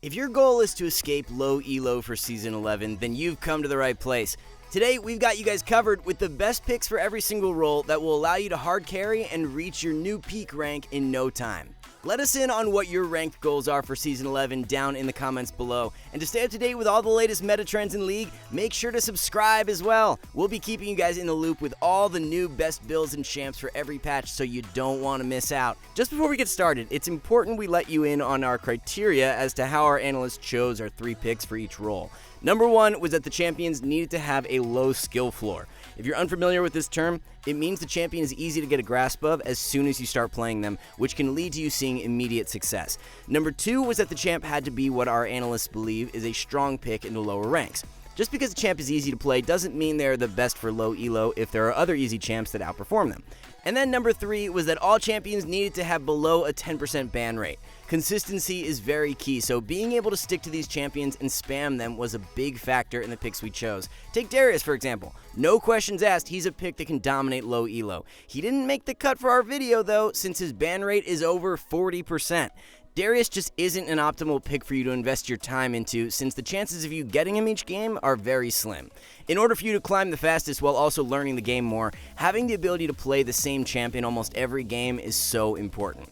If your goal is to escape low ELO for Season 11, then you've come to the right place. Today, we've got you guys covered with the best picks for every single role that will allow you to hard carry and reach your new peak rank in no time. Let us in on what your ranked goals are for Season 11 down in the comments below. And to stay up to date with all the latest meta trends in League, make sure to subscribe as well. We'll be keeping you guys in the loop with all the new best builds and champs for every patch, so you don't want to miss out. Just before we get started, it's important we let you in on our criteria as to how our analysts chose our 3 picks for each role. Number 1 was that the champions needed to have a low skill floor. If you're unfamiliar with this term, it means the champion is easy to get a grasp of as soon as you start playing them, which can lead to you seeing immediate success. Number 2 was that the champ had to be what our analysts believe is a strong pick in the lower ranks. Just because the champ is easy to play doesn't mean they're the best for low elo if there are other easy champs that outperform them. And then number 3 was that all champions needed to have below a 10% ban rate. Consistency is very key, so being able to stick to these champions and spam them was a big factor in the picks we chose. Take Darius, for example. No questions asked, he's a pick that can dominate low elo. He didn't make the cut for our video though, since his ban rate is over 40%. Darius just isn't an optimal pick for you to invest your time into, since the chances of you getting him each game are very slim. In order for you to climb the fastest while also learning the game more, having the ability to play the same champ in almost every game is so important.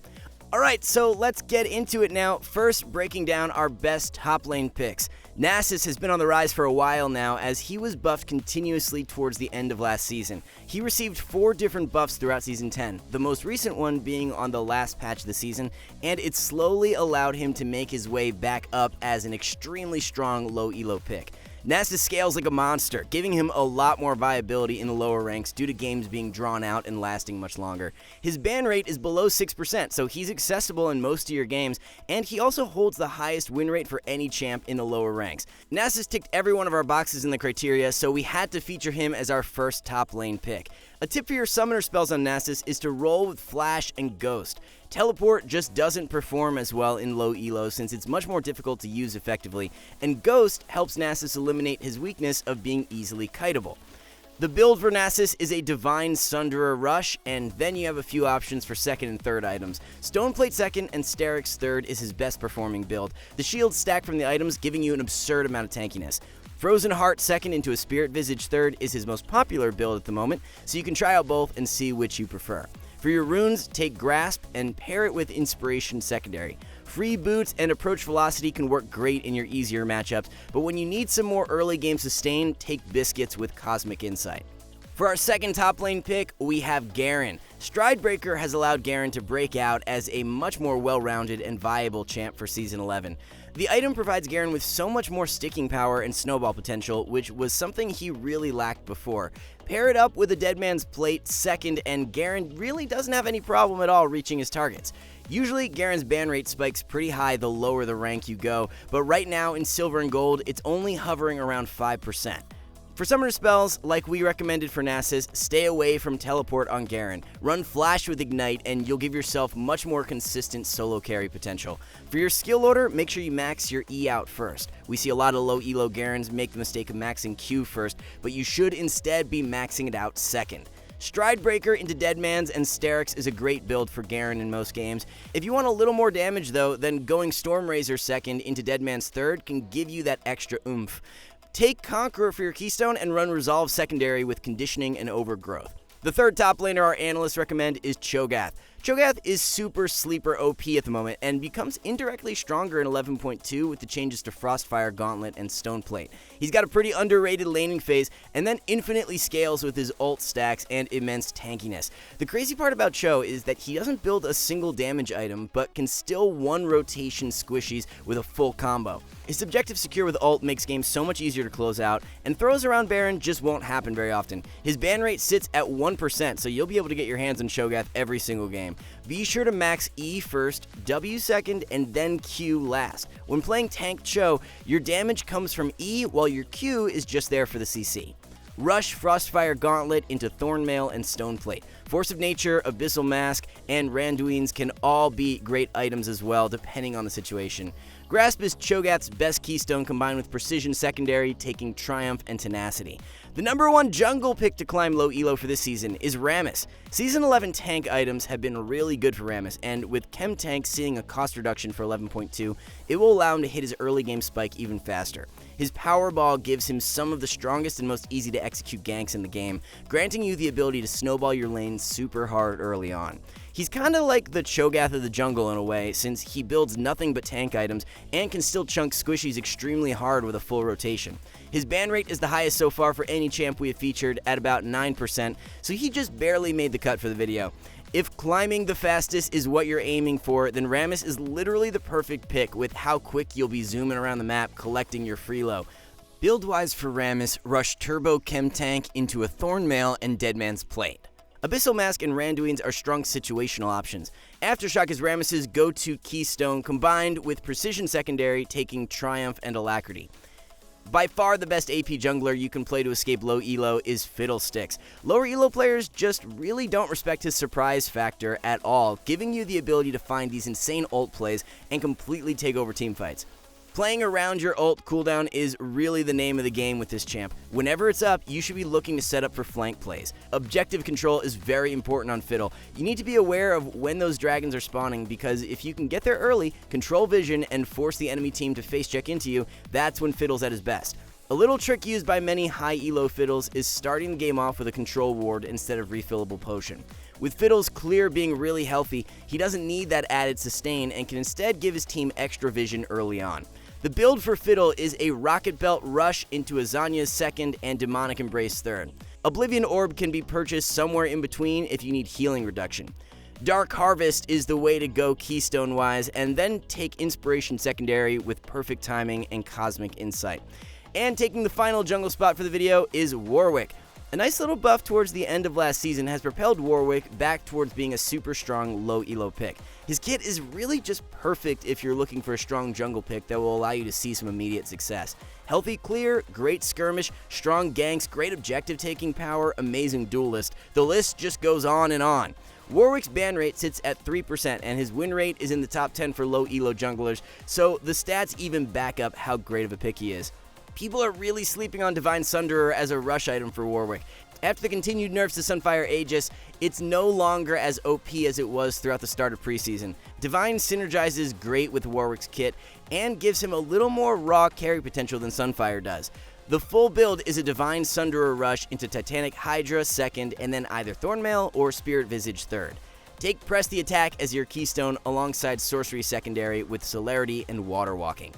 Alright, so let's get into it now. First, breaking down our best top lane picks. Nasus has been on the rise for a while now, as he was buffed continuously towards the end of last season. He received 4 different buffs throughout Season 10, the most recent one being on the last patch of the season, and it slowly allowed him to make his way back up as an extremely strong low elo pick. Nasus scales like a monster, giving him a lot more viability in the lower ranks due to games being drawn out and lasting much longer. His ban rate is below 6%, so he's accessible in most of your games, and he also holds the highest win rate for any champ in the lower ranks. Nasus ticked every one of our boxes in the criteria, so we had to feature him as our first top lane pick. A tip for your summoner spells on Nasus is to roll with Flash and Ghost. Teleport just doesn't perform as well in low elo since it's much more difficult to use effectively, and Ghost helps Nasus eliminate his weakness of being easily kiteable. The build for Nasus is a Divine Sunderer Rush, and then you have a few options for second and third items. Stoneplate second and Sterix third is his best performing build. The shields stack from the items, giving you an absurd amount of tankiness. Frozen Heart second into a Spirit Visage third is his most popular build at the moment, so you can try out both and see which you prefer. For your runes, take Grasp and pair it with Inspiration secondary. Free boots and approach velocity can work great in your easier matchups, but when you need some more early game sustain, take Biscuits with Cosmic Insight. For our second top lane pick, we have Garen. Stridebreaker has allowed Garen to break out as a much more well-rounded and viable champ for Season 11. The item provides Garen with so much more sticking power and snowball potential, which was something he really lacked before. Pair it up with a Deadman's Plate second, and Garen really doesn't have any problem at all reaching his targets. Usually, Garen's ban rate spikes pretty high the lower the rank you go, but right now in Silver and Gold, it's only hovering around 5%. For summoner spells, like we recommended for Nasus, stay away from Teleport on Garen. Run Flash with Ignite and you'll give yourself much more consistent solo carry potential. For your skill order, make sure you max your E out first. We see a lot of low elo Garens make the mistake of maxing Q first, but you should instead be maxing it out second. Stridebreaker into Deadman's and Sterix is a great build for Garen in most games. If you want a little more damage though, then going Stormrazor second into Deadman's third can give you that extra oomph. Take Conqueror for your keystone and run Resolve secondary with Conditioning and Overgrowth. The third top laner our analysts recommend is Cho'Gath. Cho'Gath is super sleeper OP at the moment and becomes indirectly stronger in 11.2 with the changes to Frostfire, Gauntlet, and Stoneplate. He's got a pretty underrated laning phase and then infinitely scales with his ult stacks and immense tankiness. The crazy part about Cho is that he doesn't build a single damage item but can still one rotation squishies with a full combo. His objective secure with ult makes games so much easier to close out, and throws around Baron just won't happen very often. His ban rate sits at 1%, so you'll be able to get your hands on Cho'Gath every single game. Be sure to max E first, W second, and then Q last. When playing tank Cho, your damage comes from E while your Q is just there for the CC. Rush Frostfire Gauntlet into Thornmail and Stoneplate. Force of Nature, Abyssal Mask, and Randuin's can all be great items as well, depending on the situation. Grasp is Cho'Gath's best keystone combined with precision secondary, taking Triumph and Tenacity. The number 1 jungle pick to climb low elo for this season is Rammus. Season 11 tank items have been really good for Rammus, and with Chem Tank seeing a cost reduction for 11.2, it will allow him to hit his early game spike even faster. His power ball gives him some of the strongest and most easy to execute ganks in the game, granting you the ability to snowball your lane super hard early on. He's kinda like the Cho'Gath of the jungle in a way, since he builds nothing but tank items and can still chunk squishies extremely hard with a full rotation. His ban rate is the highest so far for any champ we have featured at about 9%, so he just barely made the cut for the video. If climbing the fastest is what you're aiming for, then Rammus is literally the perfect pick with how quick you'll be zooming around the map collecting your freelo. Build-wise for Rammus, rush Turbo Chem Tank into a Thornmail and Deadman's Plate. Abyssal Mask and Randuin's are strong situational options. Aftershock is Rammus's go-to keystone combined with precision secondary, taking Triumph and Alacrity. By far the best AP jungler you can play to escape low elo is Fiddlesticks. Lower elo players just really don't respect his surprise factor at all, giving you the ability to find these insane ult plays and completely take over teamfights. Playing around your ult cooldown is really the name of the game with this champ. Whenever it's up, you should be looking to set up for flank plays. Objective control is very important on Fiddle. You need to be aware of when those dragons are spawning, because if you can get there early, control vision, and force the enemy team to face check into you, that's when Fiddle's at his best. A little trick used by many high elo Fiddles is starting the game off with a control ward instead of refillable potion. With Fiddle's clear being really healthy, he doesn't need that added sustain and can instead give his team extra vision early on. The build for Fiddle is a Rocket Belt Rush into Azania's second and Demonic Embrace third. Oblivion Orb can be purchased somewhere in between if you need healing reduction. Dark Harvest is the way to go keystone-wise, and then take Inspiration secondary with perfect timing and Cosmic Insight. And taking the final jungle spot for the video is Warwick. A nice little buff towards the end of last season has propelled Warwick back towards being a super strong low elo pick. His kit is really just perfect if you're looking for a strong jungle pick that will allow you to see some immediate success. Healthy clear, great skirmish, strong ganks, great objective taking power, amazing duelist. The list just goes on and on. Warwick's ban rate sits at 3% and his win rate is in the top 10 for low elo junglers, so the stats even back up how great of a pick he is. People are really sleeping on Divine Sunderer as a rush item for Warwick. After the continued nerfs to Sunfire Aegis, it's no longer as OP as it was throughout the start of preseason. Divine synergizes great with Warwick's kit and gives him a little more raw carry potential than Sunfire does. The full build is a Divine Sunderer rush into Titanic Hydra second and then either Thornmail or Spirit Visage third. Take Press the Attack as your keystone alongside Sorcery secondary with Celerity and Water Walking.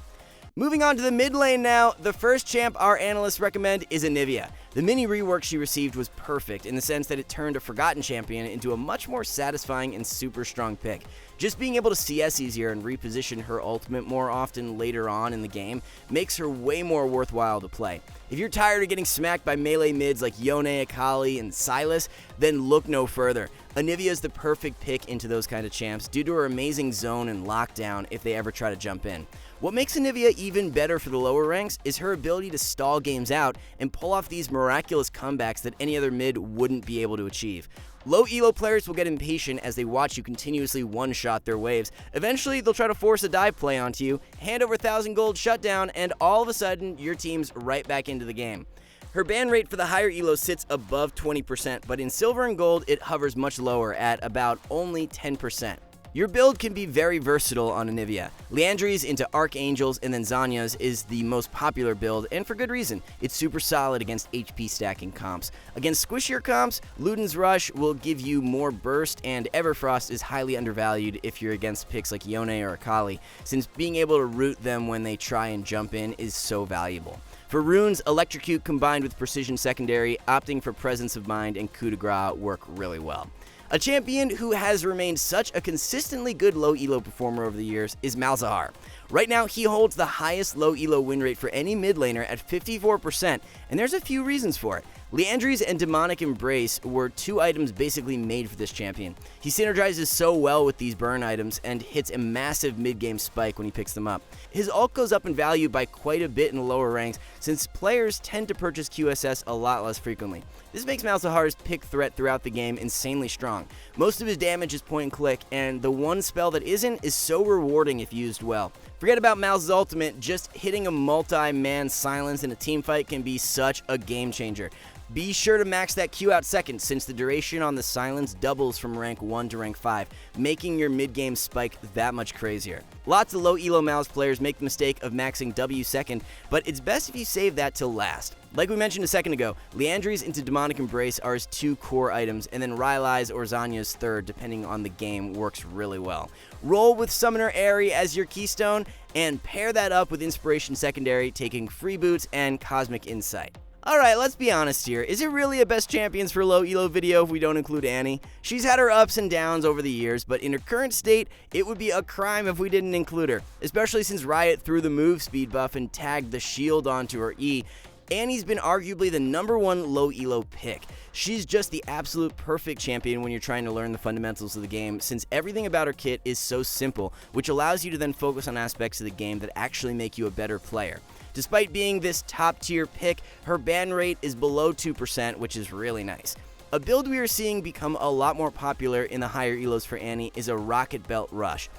Moving on to the mid lane now, the first champ our analysts recommend is Anivia. The mini rework she received was perfect in the sense that it turned a forgotten champion into a much more satisfying and super strong pick. Just being able to CS easier and reposition her ultimate more often later on in the game makes her way more worthwhile to play. If you're tired of getting smacked by melee mids like Yone, Akali, and Sylas, then look no further. Anivia is the perfect pick into those kind of champs due to her amazing zone and lockdown if they ever try to jump in. What makes Anivia even better for the lower ranks is her ability to stall games out and pull off these miraculous comebacks that any other mid wouldn't be able to achieve. Low elo players will get impatient as they watch you continuously one-shot their waves. Eventually, they'll try to force a dive play onto you, hand over 1,000 gold shutdown, and all of a sudden, your team's right back into the game. Her ban rate for the higher elo sits above 20%, but in silver and gold, it hovers much lower at about only 10%. Your build can be very versatile on Anivia. Liandry's into Archangels and then Zanya's is the most popular build, and for good reason. It's super solid against HP stacking comps. Against squishier comps, Luden's Rush will give you more burst, and Everfrost is highly undervalued if you're against picks like Yone or Akali, since being able to root them when they try and jump in is so valuable. For runes, Electrocute combined with Precision Secondary, opting for Presence of Mind and Coup de Grace work really well. A champion who has remained such a consistently good low elo performer over the years is Malzahar. Right now, he holds the highest low elo win rate for any mid laner at 54%, and there's a few reasons for it. Liandry's and Demonic Embrace were two items basically made for this champion. He synergizes so well with these burn items and hits a massive mid-game spike when he picks them up. His ult goes up in value by quite a bit in the lower ranks since players tend to purchase QSS a lot less frequently. This makes Malzahar's pick threat throughout the game insanely strong. Most of his damage is point and click, and the one spell that isn't is so rewarding if used well. Forget about Mal's ultimate, just hitting a multi-man silence in a teamfight can be such a game changer. Be sure to max that Q out second, since the duration on the silence doubles from rank 1 to rank 5, making your mid-game spike that much crazier. Lots of low elo Mal's players make the mistake of maxing W second, but it's best if you save that till last. Like we mentioned a second ago, Liandry's into Demonic Embrace are his 2 core items, and then Rylai's or Zanya's third, depending on the game, works really well. Roll with Summoner Aerie as your keystone, and pair that up with Inspiration Secondary, taking Free Boots and Cosmic Insight. Alright, let's be honest here. Is it really a best champions for low elo video if we don't include Annie? She's had her ups and downs over the years, but in her current state, it would be a crime if we didn't include her, especially since Riot threw the move speed buff and tagged the shield onto her E. Annie's been arguably the #1 low elo pick. She's just the absolute perfect champion when you're trying to learn the fundamentals of the game, since everything about her kit is so simple, which allows you to then focus on aspects of the game that actually make you a better player. Despite being this top tier pick, her ban rate is below 2%, which is really nice. A build we are seeing become a lot more popular in the higher elos for Annie is a Rocket Belt Rush.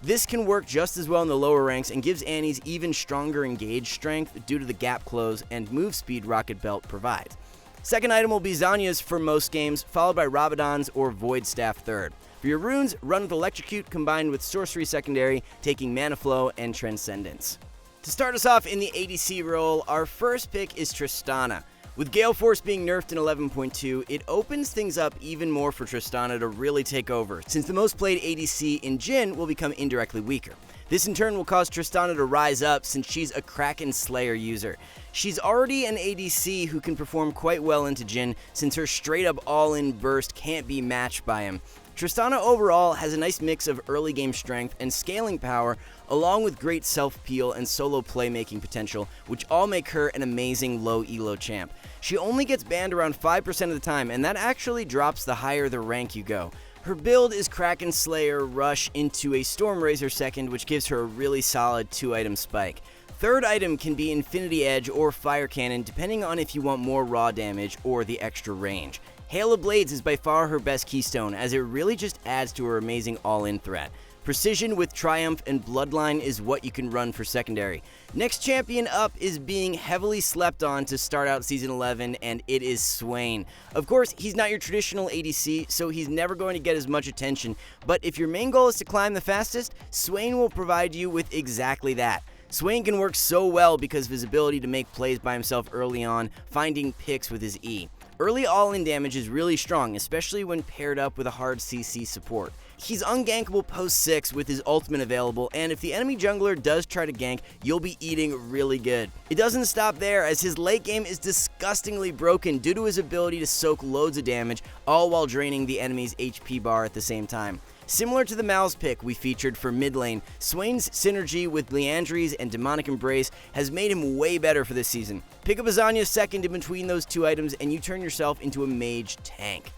This can work just as well in the lower ranks and gives Annie's even stronger engage strength due to the gap close and move speed Rocket Belt provides. Second item will be Zanya's for most games, followed by Rabadon's or Void Staff third. For your runes, run with Electrocute combined with Sorcery Secondary, taking Mana Flow and Transcendence. To start us off in the ADC role, our first pick is Tristana. With Gale Force being nerfed in 11.2, it opens things up even more for Tristana to really take over, since the most played ADC in Jhin will become indirectly weaker. This in turn will cause Tristana to rise up since she's a Kraken Slayer user. She's already an ADC who can perform quite well into Jhin, since her straight up all-in burst can't be matched by him. Tristana overall has a nice mix of early game strength and scaling power, along with great self-peel and solo playmaking potential, which all make her an amazing low elo champ. She only gets banned around 5% of the time, and that actually drops the higher the rank you go. Her build is Kraken Slayer Rush into a Stormrazor second, which gives her a really solid 2-item spike. Third item can be Infinity Edge or Fire Cannon, depending on if you want more raw damage or the extra range. Hail of Blades is by far her best keystone, as it really just adds to her amazing all-in threat. Precision with Triumph and Bloodline is what you can run for secondary. Next champion up is being heavily slept on to start out Season 11, and it is Swain. Of course, he's not your traditional ADC, so he's never going to get as much attention, but if your main goal is to climb the fastest, Swain will provide you with exactly that. Swain can work so well because of his ability to make plays by himself early on, finding picks with his E. Early all-in damage is really strong, especially when paired up with a hard CC support. He's ungankable post 6 with his ultimate available, and if the enemy jungler does try to gank, you'll be eating really good. It doesn't stop there, as his late game is disgustingly broken due to his ability to soak loads of damage, all while draining the enemy's HP bar at the same time. Similar to the Mal's pick we featured for mid lane, Swain's synergy with Liandry's and Demonic Embrace has made him way better for this season. Pick up a Zanya's second in between those 2 items and you turn yourself into a mage tank.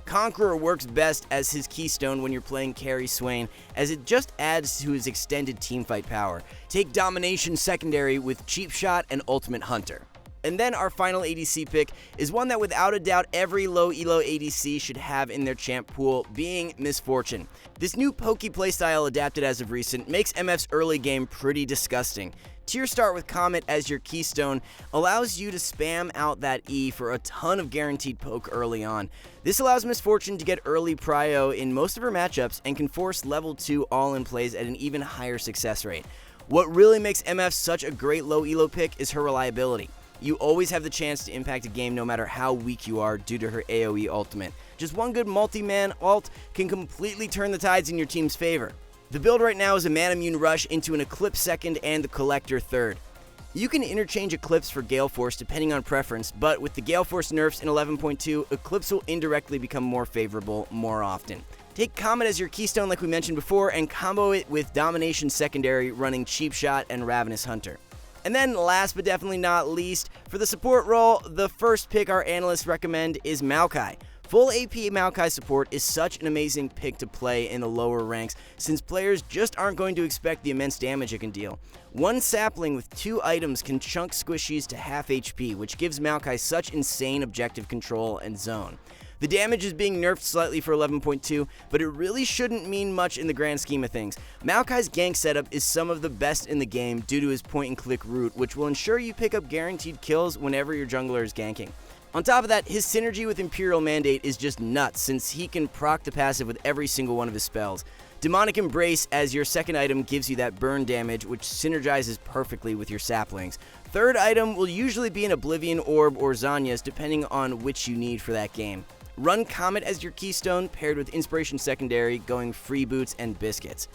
Conqueror works best as his keystone when you're playing carry Swain, as it just adds to his extended teamfight power. Take Domination secondary with Cheap Shot and Ultimate Hunter. And then our final ADC pick is one that without a doubt every low elo ADC should have in their champ pool, being Misfortune. This new pokey playstyle adapted as of recent makes MF's early game pretty disgusting. Tier start with Comet as your keystone allows you to spam out that E for a ton of guaranteed poke early on. This allows Misfortune to get early prio in most of her matchups and can force level 2 all-in plays at an even higher success rate. What really makes MF such a great low elo pick is her reliability. You always have the chance to impact a game no matter how weak you are due to her AoE ultimate. Just one good multi-man ult can completely turn the tides in your team's favor. The build right now is a Manamune Rush into an Eclipse second and the Collector third. You can interchange Eclipse for Gale Force depending on preference, but with the Gale Force nerfs in 11.2, Eclipse will indirectly become more favorable more often. Take Comet as your keystone like we mentioned before and combo it with Domination secondary running Cheap Shot and Ravenous Hunter. And then last but definitely not least, for the support role, the first pick our analysts recommend is Maokai. Full AP Maokai support is such an amazing pick to play in the lower ranks, since players just aren't going to expect the immense damage it can deal. One sapling with 2 items can chunk squishies to half HP, which gives Maokai such insane objective control and zone. The damage is being nerfed slightly for 11.2, but it really shouldn't mean much in the grand scheme of things. Maokai's gank setup is some of the best in the game due to his point-and-click route, which will ensure you pick up guaranteed kills whenever your jungler is ganking. On top of that, his synergy with Imperial Mandate is just nuts since he can proc the passive with every single one of his spells. Demonic Embrace as your second item gives you that burn damage, which synergizes perfectly with your saplings. Third item will usually be an Oblivion Orb or Zanya's depending on which you need for that game. Run Comet as your keystone paired with Inspiration Secondary going free boots and biscuits.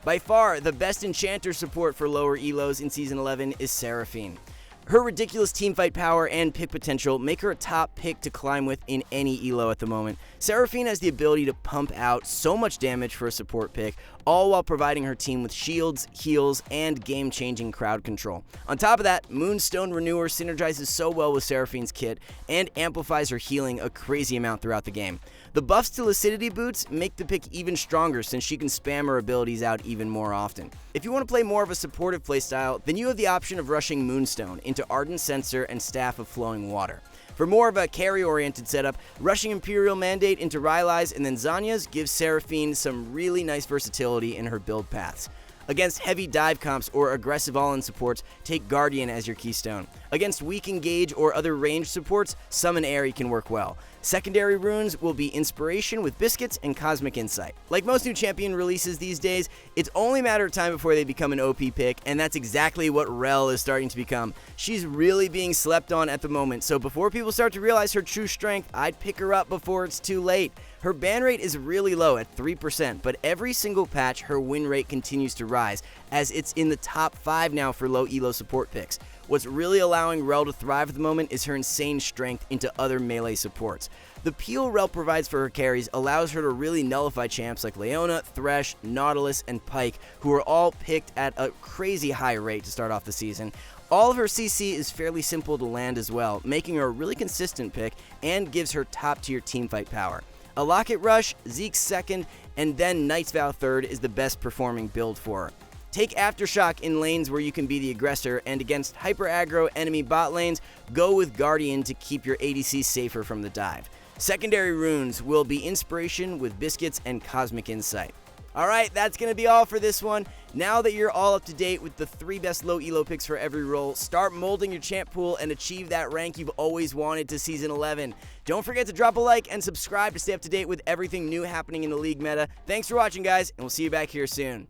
By far, the best enchanter support for lower elos in Season 11 is Seraphine. Her ridiculous teamfight power and pick potential make her a top pick to climb with in any elo at the moment. Seraphine has the ability to pump out so much damage for a support pick, all while providing her team with shields, heals, and game-changing crowd control. On top of that, Moonstone Renewer synergizes so well with Seraphine's kit and amplifies her healing a crazy amount throughout the game. The buffs to Lucidity Boots make the pick even stronger since she can spam her abilities out even more often. If you want to play more of a supportive playstyle, then you have the option of rushing Moonstone into Ardent Censer and Staff of Flowing Water. For more of a carry-oriented setup, rushing Imperial Mandate into Rylai's and then Zanya's gives Seraphine some really nice versatility in her build paths. Against heavy dive comps or aggressive all-in supports, take Guardian as your keystone. Against weak engage or other ranged supports, Summon Aerie can work well. Secondary runes will be Inspiration with Biscuits and Cosmic Insight. Like most new champion releases these days, it's only a matter of time before they become an OP pick, and that's exactly what Rel is starting to become. She's really being slept on at the moment, so before people start to realize her true strength, I'd pick her up before it's too late. Her ban rate is really low at 3%, but every single patch her win rate continues to rise, as it's in the top 5 now for low elo support picks. What's really allowing Rel to thrive at the moment is her insane strength into other melee supports. The peel Rel provides for her carries allows her to really nullify champs like Leona, Thresh, Nautilus, and Pyke, who are all picked at a crazy high rate to start off the season. All of her CC is fairly simple to land as well, making her a really consistent pick and gives her top tier teamfight power. A Locket Rush, Zeke's second, and then Knight's Vow third is the best performing build for her. Take Aftershock in lanes where you can be the aggressor, and against hyper aggro enemy bot lanes, go with Guardian to keep your ADC safer from the dive. Secondary runes will be Inspiration with Biscuits and Cosmic Insight. Alright, that's going to be all for this one. Now that you're all up to date with the 3 best low elo picks for every role, start molding your champ pool and achieve that rank you've always wanted to Season 11. Don't forget to drop a like and subscribe to stay up to date with everything new happening in the League meta. Thanks for watching, guys, and we'll see you back here soon.